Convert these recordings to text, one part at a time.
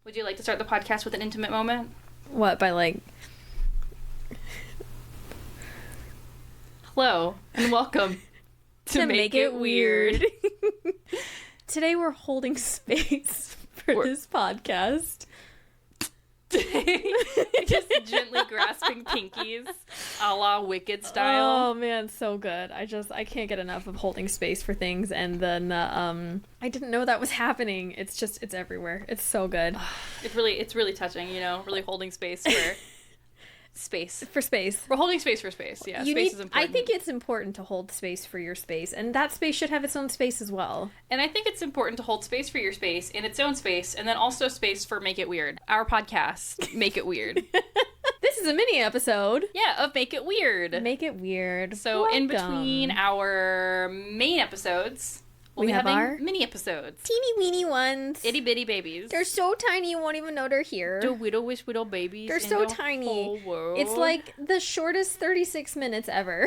Would you like to start the podcast with an intimate moment? What, by like... Hello, and welcome to Make It Weird. Today we're holding space for this podcast. Just gently grasping pinkies, a la Wicked style. Oh man, so good. I can't get enough of holding space for things, and then I didn't know that was happening. It's everywhere. It's so good. It's really touching, you know, really holding space for space. For space. We're holding space for space. Yeah, space is important. I think it's important to hold space for your space, and that space should have its own space as well. And I think it's important to hold space for your space in its own space, and then also space for Make It Weird, our podcast, Make It Weird. This is a mini episode. Yeah, of Make It Weird. Make It Weird. So Welcome. in between our main episodes, we'll be having our mini episodes. Teeny weeny ones. Itty bitty babies. They're so tiny you won't even know they're here. The widowish widow babies. They're so tiny. It's like the shortest 36 minutes ever.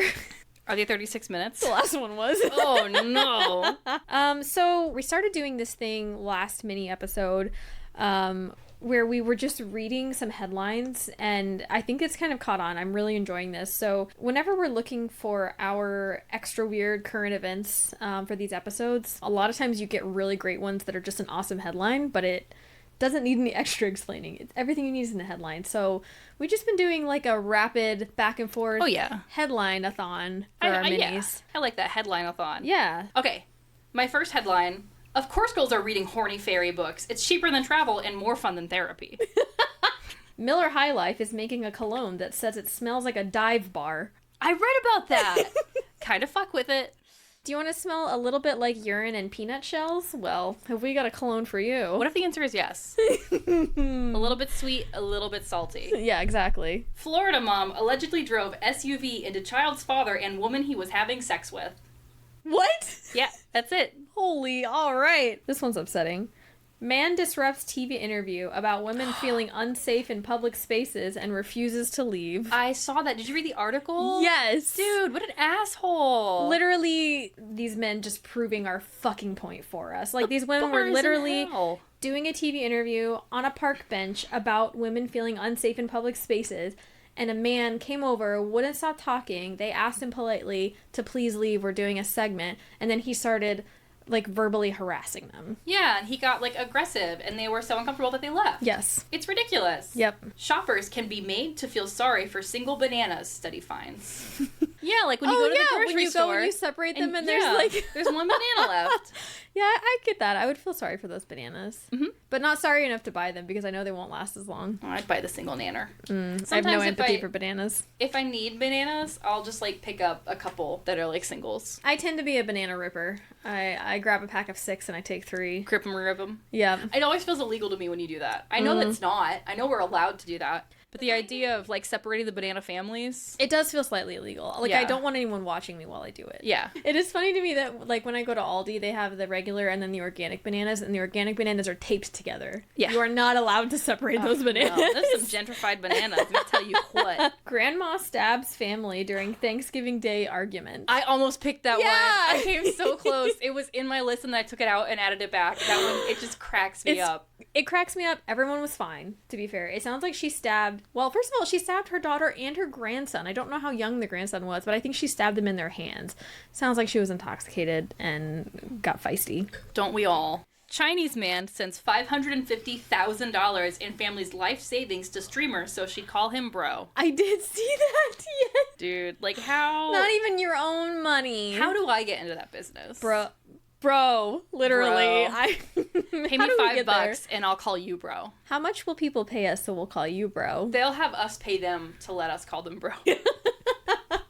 Are they 36 minutes? The last one was. Oh no. So we started doing this thing last mini episode, where we were just reading some headlines, and I think it's kind of caught on. I'm really enjoying this. So whenever we're looking for our extra weird current events for these episodes, a lot of times you get really great ones that are just an awesome headline, but it doesn't need any extra explaining. Everything you need is in the headline. So we've just been doing like a rapid back and forth headline-a-thon for our minis. Yeah. I like that headline-a-thon. Yeah. Okay, my first headline. Of course girls are reading horny fairy books. It's cheaper than travel and more fun than therapy. Miller High Life is making a cologne that says it smells like a dive bar. I read about that. Kind of fuck with it. Do you want to smell a little bit like urine and peanut shells? Well, have we got a cologne for you? What if the answer is yes? A little bit sweet, a little bit salty. Yeah, exactly. Florida mom allegedly drove SUV into child's father and woman he was having sex with. What? Yeah, that's it. Holy, all right. This one's upsetting. Man disrupts TV interview about women feeling unsafe in public spaces and refuses to leave. I saw that. Did you read the article? Yes. Dude, what an asshole. Literally, these men just proving our fucking point for us. Like, these women were literally doing a TV interview on a park bench about women feeling unsafe in public spaces, and a man came over, wouldn't stop talking. They asked him politely to please leave. We're doing a segment. And then he started, like, verbally harassing them. Yeah, and he got, like, aggressive, and they were so uncomfortable that they left. Yes. It's ridiculous. Yep. Shoppers can be made to feel sorry for single bananas, study finds. Yeah, like when you go to the grocery store. When you separate them and there's, like... there's one banana left. Yeah, I get that. I would feel sorry for those bananas. Mm-hmm. But not sorry enough to buy them, because I know they won't last as long. Oh, I'd buy the single nanner. I have no empathy for bananas. If I need bananas, I'll just, like, pick up a couple that are, like, singles. I tend to be a banana ripper. I grab a pack of 6 and I take 3. Grip 'em, rip 'em. Yeah. It always feels illegal to me when you do that. I know that's not. I know we're allowed to do that. But the idea of, like, separating the banana families... It does feel slightly illegal. Like, yeah. I don't want anyone watching me while I do it. Yeah. It is funny to me that, like, when I go to Aldi, they have the regular and then the organic bananas, and the organic bananas are taped together. Yeah. You are not allowed to separate those bananas. No, there's some gentrified bananas, let me tell you what. Grandma stabs family during Thanksgiving Day argument. I almost picked that one. Yeah. I came so close. It was in my list, and then I took it out and added it back. That one, it just cracks me up. It cracks me up. Everyone was fine, to be fair. It sounds like she stabbed... Well, first of all, she stabbed her daughter and her grandson. I don't know how young the grandson was, but I think she stabbed them in their hands. Sounds like she was intoxicated and got feisty. Don't we all? Chinese man sends $550,000 in family's life savings to streamer so she'd call him bro. I did see that, yes. Dude, like how... Not even your own money. How do I get into that business? Bro, literally. Pay me $5 and I'll call you bro. How much will people pay us so we'll call you bro? They'll have us pay them to let us call them bro.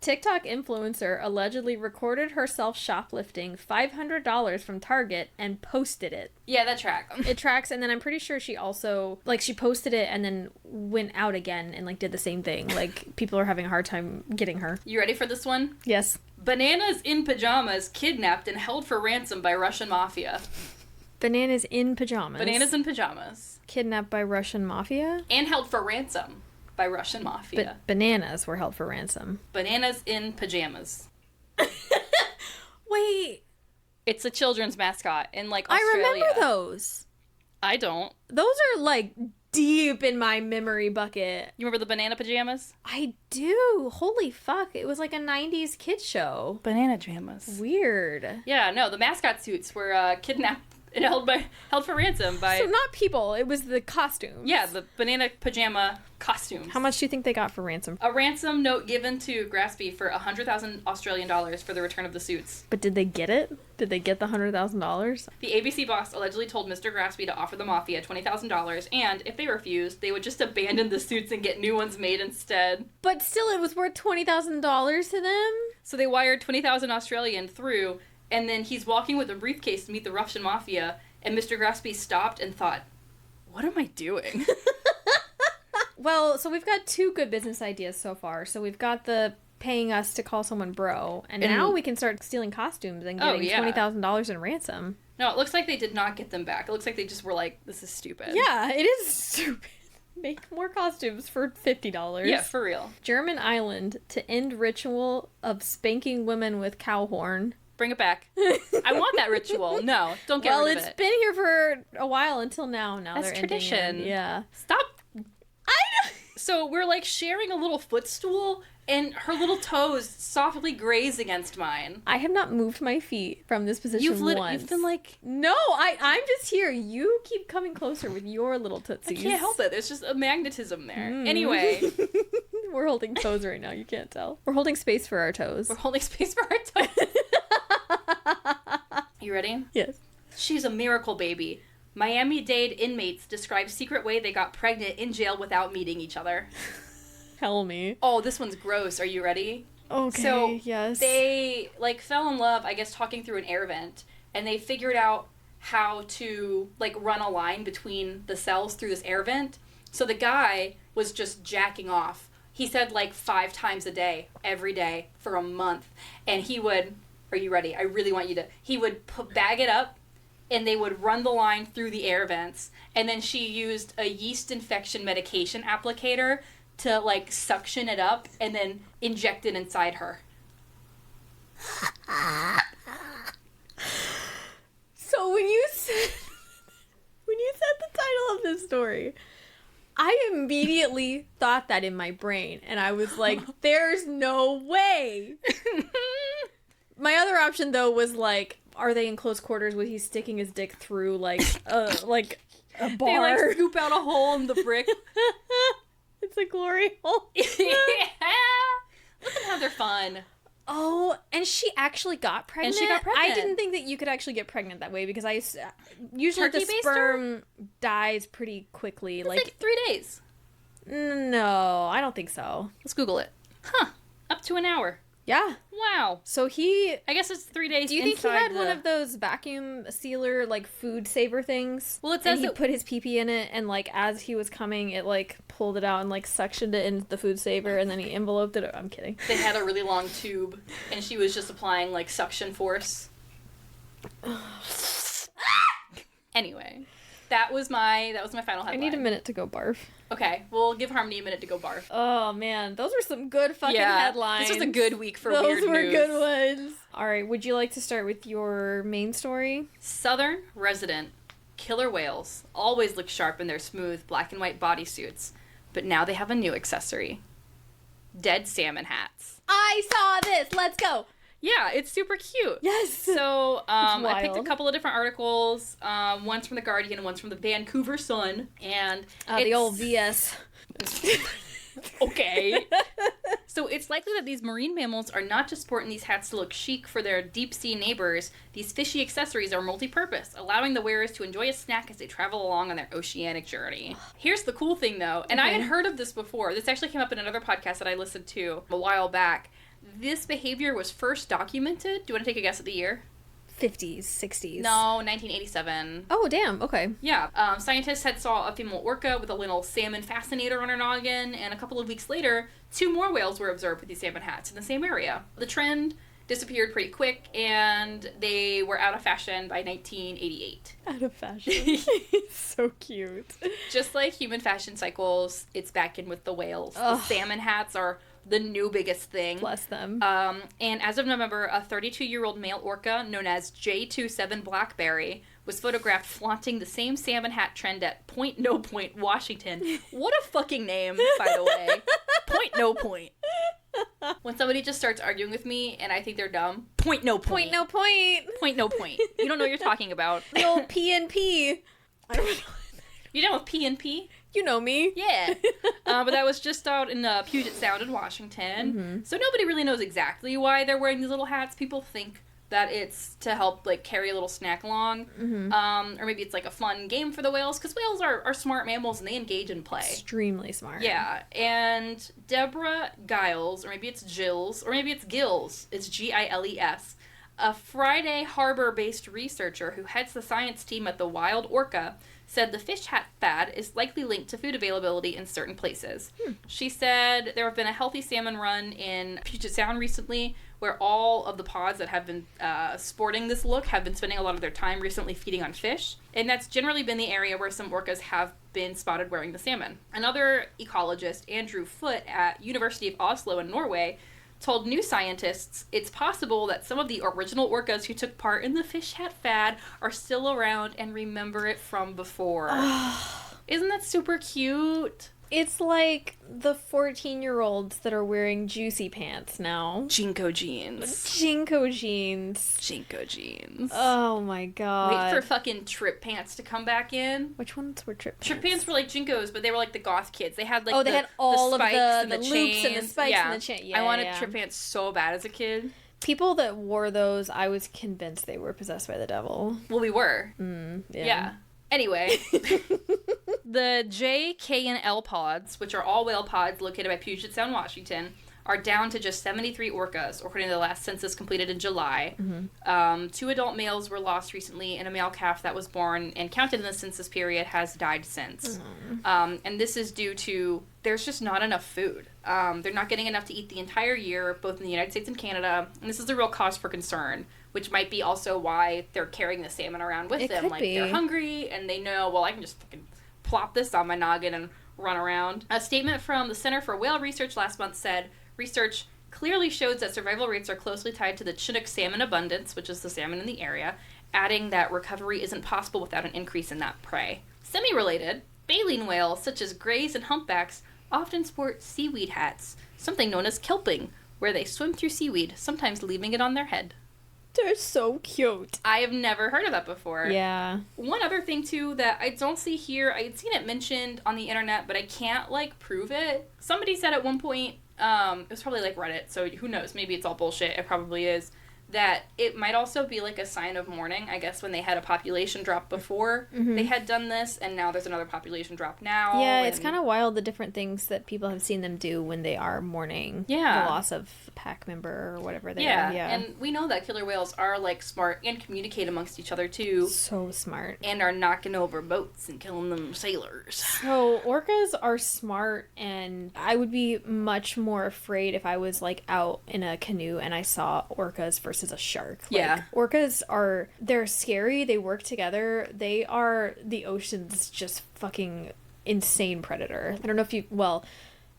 TikTok influencer allegedly recorded herself shoplifting $500 from Target and posted it. Yeah, that tracks. It tracks, and then I'm pretty sure she also, like, she posted it and then went out again and, like, did the same thing. Like, people are having a hard time getting her. You ready for this one? Yes. Bananas in pajamas kidnapped and held for ransom by Russian mafia. Bananas in pajamas? Bananas in pajamas. Kidnapped by Russian mafia? And held for ransom by Russian mafia. But bananas were held for ransom. Bananas in pajamas. Wait. It's a children's mascot in, like, I Australia. remember those. I don't. Those are, like, deep in my memory bucket. You remember the banana pajamas? I do. Holy fuck. It was like a 90s kids show. Banana pajamas. Weird. Yeah, no, the mascot suits were kidnapped and held for ransom by... So not people, it was the costumes. Yeah, the banana pajama costumes. How much do you think they got for ransom? A ransom note given to Graspy for 100,000 Australian dollars for the return of the suits. But did they get it? Did they get the $100,000? The ABC boss allegedly told Mr. Graspy to offer the mafia $20,000, and if they refused, they would just abandon the suits and get new ones made instead. But still, it was worth $20,000 to them? So they wired 20,000 Australian through, and then he's walking with a briefcase to meet the Russian mafia, and Mr. Graspy stopped and thought, what am I doing? Well, so we've got two good business ideas so far. So we've got the paying us to call someone bro, and now we can start stealing costumes and getting $20,000 in ransom. No, it looks like they did not get them back. It looks like they just were like, this is stupid. Yeah, it is stupid. Make more costumes for $50. Yeah, for real. German island to end ritual of spanking women with cow horn. Bring it back. I want that ritual. No, don't get rid of it. Well, it's been here for a while until now. Now That's they're tradition. ending it. Yeah. Stop. So we're like sharing a little footstool, and her little toes softly graze against mine. I have not moved my feet from this position once. You've been like... No, I'm just here. You keep coming closer with your little tootsies. I can't help it. There's just a magnetism there. Anyway. We're holding toes right now. You can't tell. We're holding space for our toes. We're holding space for our toes. You ready? Yes. She's a miracle baby. Miami-Dade inmates describe secret way they got pregnant in jail without meeting each other. Tell me. Oh, this one's gross. Are you ready? Okay, so yes. They, like, fell in love, I guess, talking through an air vent, and they figured out how to, like, run a line between the cells through this air vent. So the guy was just jacking off. He said, like, 5 times a day, every day, for a month. And he would, are you ready? I really want you to, he would bag it up, and they would run the line through the air vents. And then she used a yeast infection medication applicator to, like, suction it up and then inject it inside her. So when you said the title of this story, I immediately thought that in my brain, and I was like, there's no way. My other option, though, was like, are they in close quarters? Was he sticking his dick through, like a bar? They, like, scoop out a hole in the brick. It's a glory hole. Yeah. Let them have their fun. Oh, and she actually got pregnant? And she got pregnant. I didn't think that you could actually get pregnant that way, because usually Turkey the sperm dies pretty quickly. It's like 3 days. No, I don't think so. Let's Google it. Huh. Up to an hour. Yeah. Wow. So I guess it's 3 days. Do you think he had one of those vacuum sealer, like, food saver things? Well, it says and he put his pee-pee in it, and, like, as he was coming, it, like, pulled it out and, like, suctioned it into the food saver, and then he enveloped it. I'm kidding. They had a really long tube, and she was just applying, like, suction force. Anyway, that was my final headline. I need a minute to go barf. Okay, we'll give Harmony a minute to go barf. Oh, man. Those were some good fucking headlines. This was a good week for weird news. Those were good ones. All right, would you like to start with your main story? Southern resident killer whales always look sharp in their smooth black and white bodysuits, but now they have a new accessory. Dead salmon hats. I saw this! Let's go! Yeah, it's super cute. Yes! So, I picked a couple of different articles. One's from The Guardian and one's from the Vancouver Sun. And the old VS. Okay. So it's likely that these marine mammals are not just sporting these hats to look chic for their deep-sea neighbors. These fishy accessories are multi-purpose, allowing the wearers to enjoy a snack as they travel along on their oceanic journey. Here's the cool thing, though, and I had heard of this before. This actually came up in another podcast that I listened to a while back. This behavior was first documented. Do you want to take a guess at the year? 50s, 60s. No, 1987. Oh, damn. Okay. Yeah. Scientists had saw a female orca with a little salmon fascinator on her noggin, and a couple of weeks later, 2 more whales were observed with these salmon hats in the same area. The trend disappeared pretty quick, and they were out of fashion by 1988. Out of fashion. It's so cute. Just like human fashion cycles, it's back in with the whales. The salmon hats are the new biggest thing. Bless them. And as of November, a 32-year-old male orca known as J27 Blackberry was photographed flaunting the same salmon hat trend at Point No Point, Washington. What a fucking name, by the way. Point No Point. When somebody just starts arguing with me and I think they're dumb, Point No Point. Point no point. Point No Point. You don't know what you're talking about. The old P&P. I don't know. You down with P&P? You know me. Yeah. But that was just out in Puget Sound in Washington. Mm-hmm. So nobody really knows exactly why they're wearing these little hats. People think that it's to help, like, carry a little snack along. Mm-hmm. Or maybe it's, like, a fun game for the whales, because whales are smart mammals and they engage in play. Extremely smart. Yeah. And Deborah Giles, or maybe it's Gilles, or maybe it's Gills. It's Giles. A Friday Harbor-based researcher who heads the science team at the Wild Orca said the fish hat fad is likely linked to food availability in certain places. She said there have been a healthy salmon run in Puget Sound recently, where all of the pods that have been sporting this look have been spending a lot of their time recently feeding on fish. And that's generally been the area where some orcas have been spotted wearing the salmon. Another ecologist, Andrew Foote at University of Oslo in Norway, told New Scientists it's possible that some of the original orcas who took part in the fish hat fad are still around and remember it from before. Isn't that super cute? It's like the 14-year-olds that are wearing juicy pants now. Jinko jeans. Jinko jeans. Jinko jeans. Oh my god. Wait for fucking trip pants to come back in. Which ones were trip pants? Trip pants were like Jinkos, but they were like the goth kids. They had like they had all the spikes of and the chains. loops and the spikes and the chain. Yeah, I wanted yeah. trip pants so bad as a kid. People that wore those, I was convinced they were possessed by the devil. Well, we were. Yeah. Anyway, the J, K, and L pods, which are all whale pods located by Puget Sound, Washington, are down to just 73 orcas, according to the last census completed in July. 2 adult males were lost recently, and a male calf that was born and counted in the census period has died since. And this is due to there's just not enough food. They're not getting enough to eat the entire year, both in the United States and Canada, and this is a real cause for concern, which might be also why they're carrying the salmon around with them. Like, they're hungry, and they know, well, I can just fucking plop this on my noggin and run around. A statement from the Center for Whale Research last month said, research clearly shows that survival rates are closely tied to the Chinook salmon abundance, which is the salmon in the area, adding that recovery isn't possible without an increase in that prey. Semi-related, baleen whales, such as grays and humpbacks, often sport seaweed hats, something known as kelping, where they swim through seaweed, sometimes leaving it on their head. They're so cute. I have never heard of that before. Yeah. One other thing, too, that I don't see here, I had seen it mentioned on the internet, but I can't, like, prove it. Somebody said at one point, it was probably, like, Reddit, so who knows, maybe it's all bullshit, it probably is, that it might also be, like, a sign of mourning, I guess, when they had a population drop before they had done this, and now there's another population drop now. Yeah, it's kind of wild, the different things that people have seen them do when they are mourning the loss of a pack member or whatever they are. Yeah, and we know that killer whales are, like, smart and communicate amongst each other, too. So smart. And are knocking over boats and killing them sailors. So, orcas are smart, and I would be much more afraid if I was, like, out in a canoe and I saw orcas versus a shark. Like, orcas they're scary, they work together, they are the ocean's just fucking insane predator. I don't know if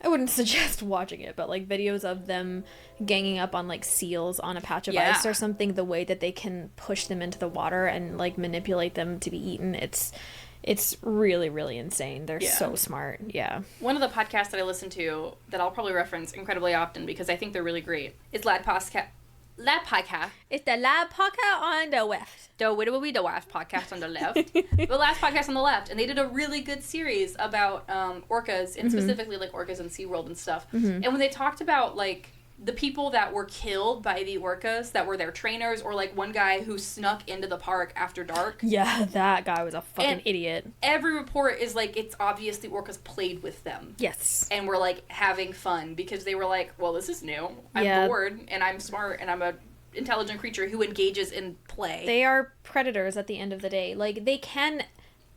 I wouldn't suggest watching it, but like videos of them ganging up on like seals on a patch of ice or something, the way that they can push them into the water and like manipulate them to be eaten, it's really, really insane. They're so smart. Yeah. One of the podcasts that I listen to that I'll probably reference incredibly often because I think they're really great is Lab Podcast. It's the Lab Podcast on the left. The last podcast on the left. The last podcast on the left. And they did a really good series about orcas, and specifically like orcas in SeaWorld and stuff. And when they talked about like the people that were killed by the orcas that were their trainers, or like one guy who snuck into the park after dark. Yeah, that guy was a fucking idiot. Every report is like, it's obvious the orcas played with them. Yes. And were like having fun because they were like, well, this is new. I'm bored and I'm smart and I'm a intelligent creature who engages in play. They are predators at the end of the day. Like, they can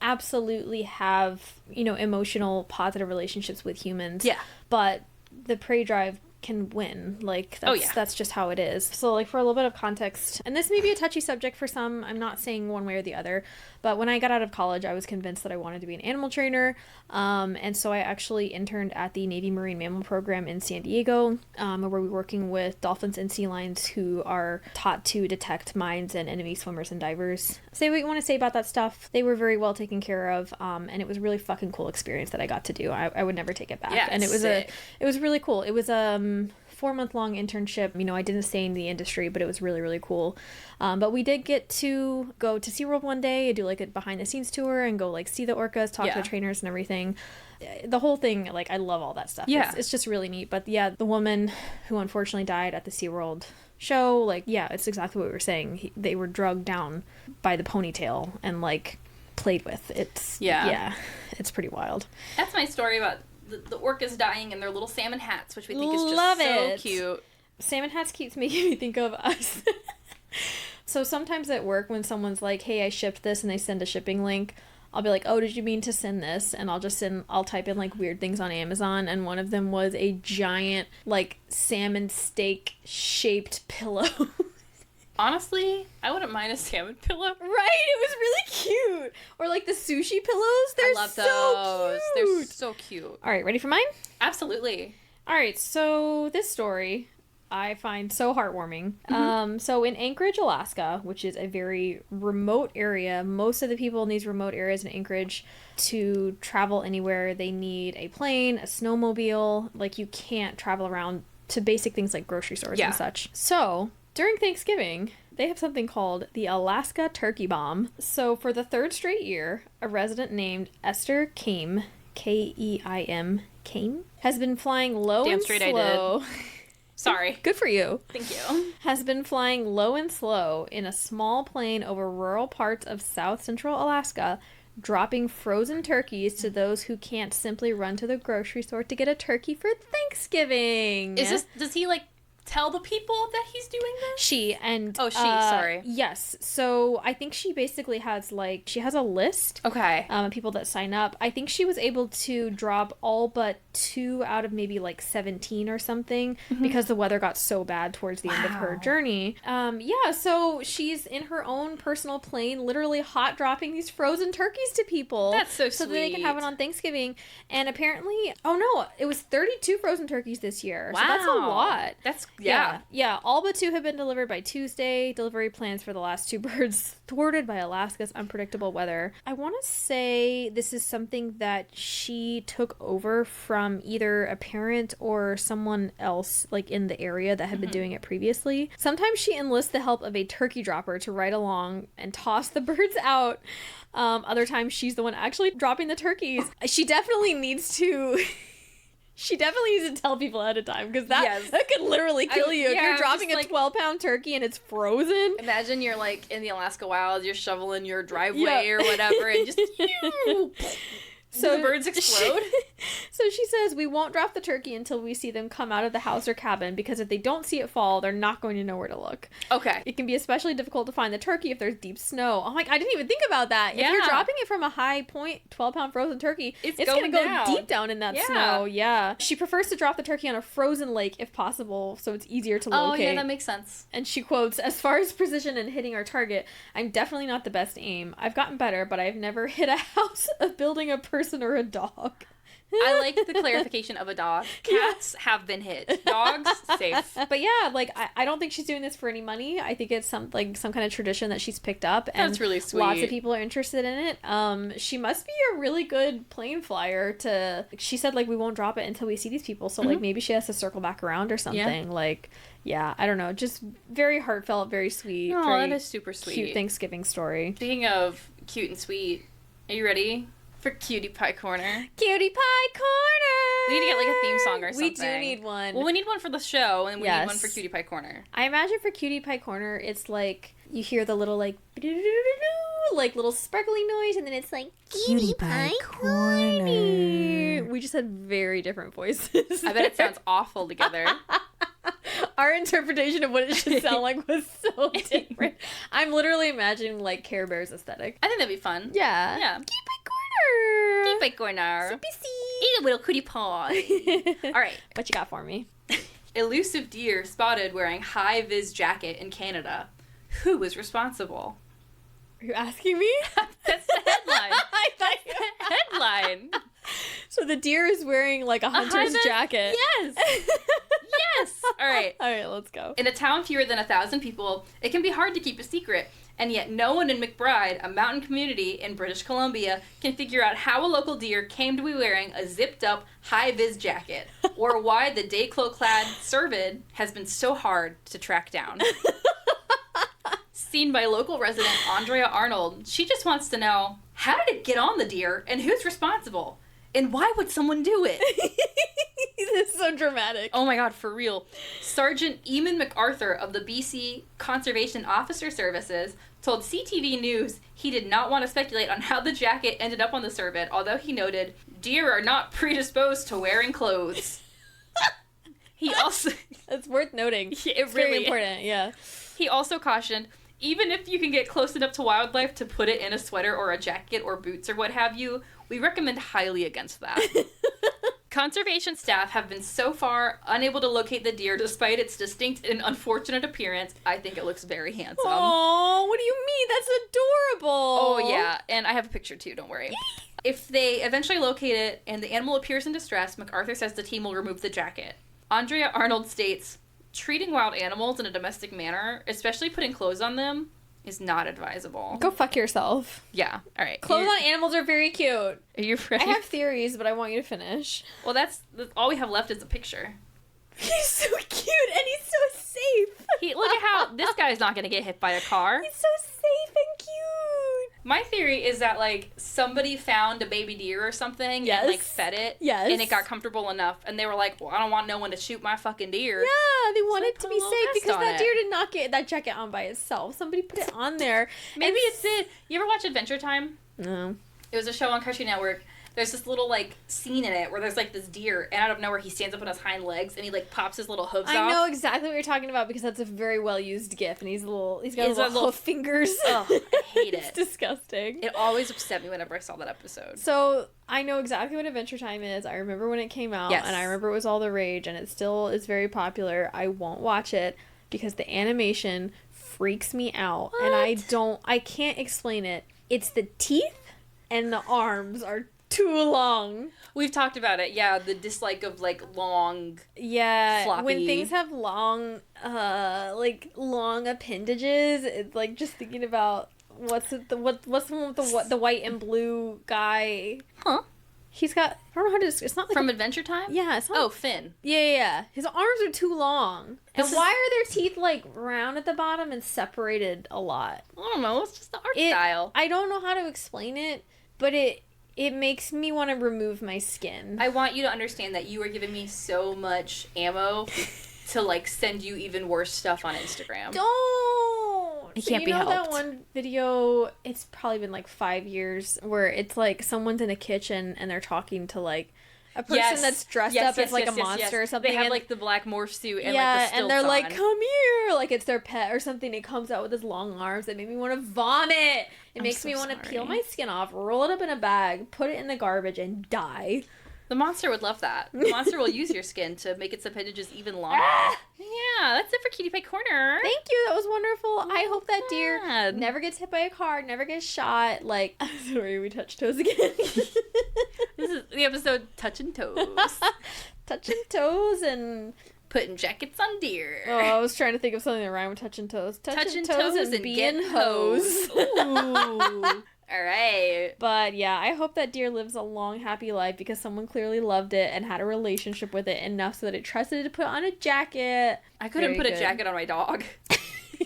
absolutely have, emotional, positive relationships with humans. Yeah. But the prey drive can win. Like, Oh, yeah. that's just how it is. So, like, for a little bit of context, and this may be a touchy subject for some, I'm not saying one way or the other, but when I got out of college, I was convinced that I wanted to be an animal trainer, and so I actually interned at the Navy Marine Mammal Program in San Diego, where we were working with dolphins and sea lions who are taught to detect mines and enemy swimmers and divers. Say what you want to say about that stuff. They were very well taken care of, and it was a really fucking cool experience that I got to do. I would never take it back. Yeah, and it was sick. it was really cool. It was 4-month-long internship. You know, I didn't stay in the industry, but it was really, really cool. But we did get to go to SeaWorld one day, do like a behind the scenes tour and go like see the orcas, talk to the trainers and everything. The whole thing, like, I love all that stuff. Yeah. It's just really neat. But yeah, the woman who unfortunately died at the SeaWorld show, like, yeah, it's exactly what we were saying. They were drugged down by the ponytail and like played with. It's it's pretty wild. That's my story about the orcas dying in their little salmon hats, which we think is just Love so it. cute. Salmon hats keeps making me think of us. So sometimes at work when someone's like, hey, I shipped this, and they send a shipping link, I'll be like, oh, did you mean to send this? And I'll type in like weird things on Amazon, and one of them was a giant like salmon steak shaped pillow. Honestly, I wouldn't mind a salmon pillow. Right? It was really cute. Or like the sushi pillows. They're I love so those. cute. They're so cute. All right, ready for mine? Absolutely. All right, so this story I find so heartwarming. So in Anchorage, Alaska, which is a very remote area, most of the people in these remote areas in Anchorage, to travel anywhere, they need a plane, a snowmobile. Like, you can't travel around to basic things like grocery stores and such. So during Thanksgiving, they have something called the Alaska Turkey Bomb. So for the third straight year, a resident named Esther Keim, Keim, Keim, has been flying low Damn and straight slow. I did. Sorry. Good for you. Thank you. Has been flying low and slow in a small plane over rural parts of south central Alaska, dropping frozen turkeys to those who can't simply run to the grocery store to get a turkey for Thanksgiving. Does he like tell the people that he's doing this? Sorry. Yes. So I think she basically has she has a list of people that sign up. I think she was able to drop all but 2 out of maybe 17 or something because the weather got so bad towards the end of her journey. So she's in her own personal plane, literally hot dropping these frozen turkeys to people. That's so sweet. So that they can have it on Thanksgiving. And apparently, it was 32 frozen turkeys this year. Wow. So that's a lot. That's Yeah. All but 2 have been delivered by Tuesday. Delivery plans for the last 2 birds thwarted by Alaska's unpredictable weather. I want to say this is something that she took over from either a parent or someone else in the area that had been doing it previously. Sometimes she enlists the help of a turkey dropper to ride along and toss the birds out. Other times she's the one actually dropping the turkeys. She definitely needs to... She definitely needs to tell people ahead of time, because that could literally kill you. If you're dropping a 12-pound turkey and it's frozen. Imagine you're in the Alaska wilds, you're shoveling your driveway or whatever, and just so the birds explode. So she says, we won't drop the turkey until we see them come out of the house or cabin, because if they don't see it fall, they're not going to know where to look. Okay. It can be especially difficult to find the turkey if there's deep snow. I'm like, I didn't even think about that. If you're dropping it from a high point, 12-pound frozen turkey, it's going to go deep down in that snow. Yeah. She prefers to drop the turkey on a frozen lake if possible, so it's easier to locate. Oh, yeah, that makes sense. And she quotes, as far as precision and hitting our target, I'm definitely not the best aim. I've gotten better, but I've never hit a house, a building, a person, or a dog. I like the clarification of a dog. Cats have been hit. Dogs, safe. But yeah, I don't think she's doing this for any money. I think it's some kind of tradition that she's picked up. And that's really sweet. Lots of people are interested in it. She must be a really good plane flyer she said, we won't drop it until we see these people. So, maybe she has to circle back around or something. Yeah, I don't know. Just very heartfelt, very sweet. Oh, very that is super sweet. Cute Thanksgiving story. Speaking of cute and sweet, are you ready for Cutie Pie Corner? Cutie Pie Corner! We need to get a theme song or something. We do need one. Well, we need one for the show, and we need one for Cutie Pie Corner. I imagine for Cutie Pie Corner, it's you hear the little little sparkly noise, and then it's Cutie Pie Corner. We just had very different voices. I bet it sounds awful together. Our interpretation of what it should sound like was so different. I'm literally imagining Care Bears aesthetic. I think that'd be fun. Yeah. Yeah. Cutie Pie Corner. Cutie Pie Corner. Eat a little cutie pie. All right. What you got for me? Elusive deer spotted wearing high-vis jacket in Canada. Who was responsible? Are you asking me? That's the headline. That's the headline. So the deer is wearing like a hunter's jacket. Yes. Yes. All right. All right, let's go. In a town fewer than 1,000 people, it can be hard to keep a secret. And yet no one in McBride, a mountain community in British Columbia, can figure out how a local deer came to be wearing a zipped-up, high-vis jacket, or why the Dayclo-clad cervid has been so hard to track down. Seen by local resident Andrea Arnold, she just wants to know, how did it get on the deer, and who's responsible? And why would someone do it? This is so dramatic. Oh my god, for real. Sergeant Eamon MacArthur of the BC Conservation Officer Services told CTV News he did not want to speculate on how the jacket ended up on the cervid, although he noted, deer are not predisposed to wearing clothes. He also... It's worth noting. It's really very important, yeah. He also cautioned, even if you can get close enough to wildlife to put it in a sweater or a jacket or boots or what have you, we recommend highly against that. Conservation staff have been so far unable to locate the deer despite its distinct and unfortunate appearance. I think it looks very handsome. Oh, what do you mean? That's adorable. Oh, yeah. And I have a picture, too. Don't worry. If they eventually locate it and the animal appears in distress, MacArthur says the team will remove the jacket. Andrea Arnold states, treating wild animals in a domestic manner, especially putting clothes on them, is not advisable. Go fuck yourself. Yeah. All right. Clothes on animals are very cute. Are you ready? I have theories, but I want you to finish. Well, that's all we have left is a picture. He's so cute and he's so safe. Look at how this guy's not going to get hit by a car. He's so safe and cute. My theory is that, like, somebody found a baby deer or something Yes. and, like, fed it. Yes. And it got comfortable enough. And they were like, well, I don't want no one to shoot my fucking deer. Yeah, they wanted put to a be little safe vest because on that it. deer did not get that jacket on by itself. Somebody put it on there. Maybe it's it. You ever watch Adventure Time? No. It was a show on Cartoon Network. There's this little, like, scene in it where there's, like, this deer, and out of nowhere he stands up on his hind legs, and he, like, pops his little hooves off. I know exactly what you're talking about because that's a very well used GIF, and he's got He's little hoof fingers. Ugh, I hate It's it. disgusting. It always upset me whenever I saw that episode. So I know exactly what Adventure Time is. I remember when it came out, Yes. and I remember it was all the rage, and it still is very popular. I won't watch it because the animation freaks me out, and I can't explain it. It's the teeth and the arms are too long. We've talked about it. Yeah, the dislike of, like, long... Yeah, floppy. when things have long appendages, it's like just thinking about what's the one with the white and blue guy. Huh? He's got, I don't know how to describe. It's not like From Adventure Time? yeah, it's not. Oh, Finn. Yeah. His arms are too long. This And is- why are their teeth like round at the bottom and separated a lot? I don't know. It's just the art style. I don't know how to explain it, but it makes me want to remove my skin. I want you to understand that you are giving me so much ammo to, like, send you even worse stuff on Instagram. Don't. It So can't you be know helped. that one video, it's probably been like 5 years, where it's like someone's in a kitchen and they're talking to like a person that's dressed up as like a monster or something. They have, and- like, the black morph suit and, yeah, like, the stilts and they're like, on. "Come here!" Like it's their pet or something. It comes out with his long arms. It made me want to vomit. It I'm makes so me want to sorry. peel my skin off, roll it up in a bag, put it in the garbage, and die. The monster would love that. The monster will use your skin to make its appendages even longer. Yeah, that's it for Cutie Pie Corner. Thank you. That was wonderful. I hope that deer God. never gets hit by a car, never gets shot. Like, sorry, we touched toes again. This is the episode Touching Toes. Touching toes and Putting jackets on deer. oh, I was trying to think of something that rhymed with touching toes. Touching toes and being getting hoes. Ooh. All right. But yeah, I hope that deer lives a long, happy life because someone clearly loved it and had a relationship with it enough so that it trusted it to put on a jacket. I couldn't Very put a good. jacket on my dog.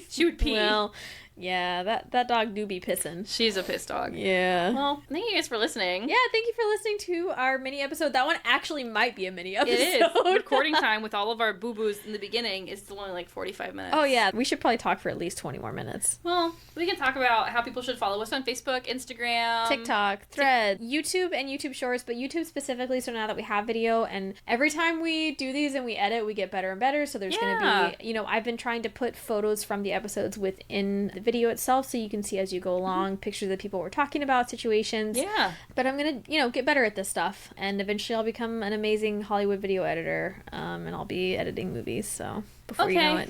She would pee. Well, yeah, that dog do be pissing. She's a piss dog. Yeah. Well, thank you guys for listening. Yeah, thank you for listening to our mini episode. That one actually might be a mini episode. It is. Recording time with all of our boo-boos in the beginning is still only like 45 minutes. Oh yeah, we should probably talk for at least 20 more minutes. Well, we can talk about how people should follow us on Facebook, Instagram. TikTok, Thread, YouTube, and YouTube Shorts, but YouTube specifically, so now that we have video, and every time we do these and we edit, we get better and better, so there's Yeah. gonna be, I've been trying to put photos from the episodes within the the video itself so you can see as you go along pictures that people were talking about, situations. Yeah. But I'm going to, get better at this stuff. And eventually I'll become an amazing Hollywood video editor. And I'll be editing movies. So before you know it.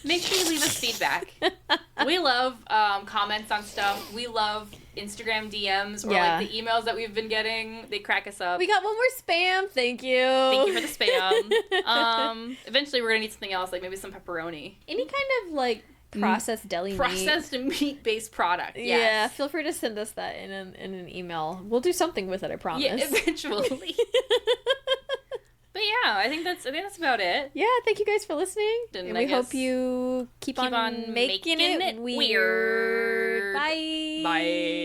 Make sure you leave us feedback. We love comments on stuff. We love Instagram DMs or like the emails that we've been getting. They crack us up. We got one more spam. Thank you. Thank you for the spam. Eventually we're gonna need something else, like maybe some pepperoni. Any kind of like processed deli meat. Processed meat-based product. Yes. Yeah, feel free to send us that in an email. We'll do something with it, I promise. Yeah, eventually. But yeah, I think that's about it. Yeah, thank you guys for listening. And we hope you keep on making it weird. Bye. Bye.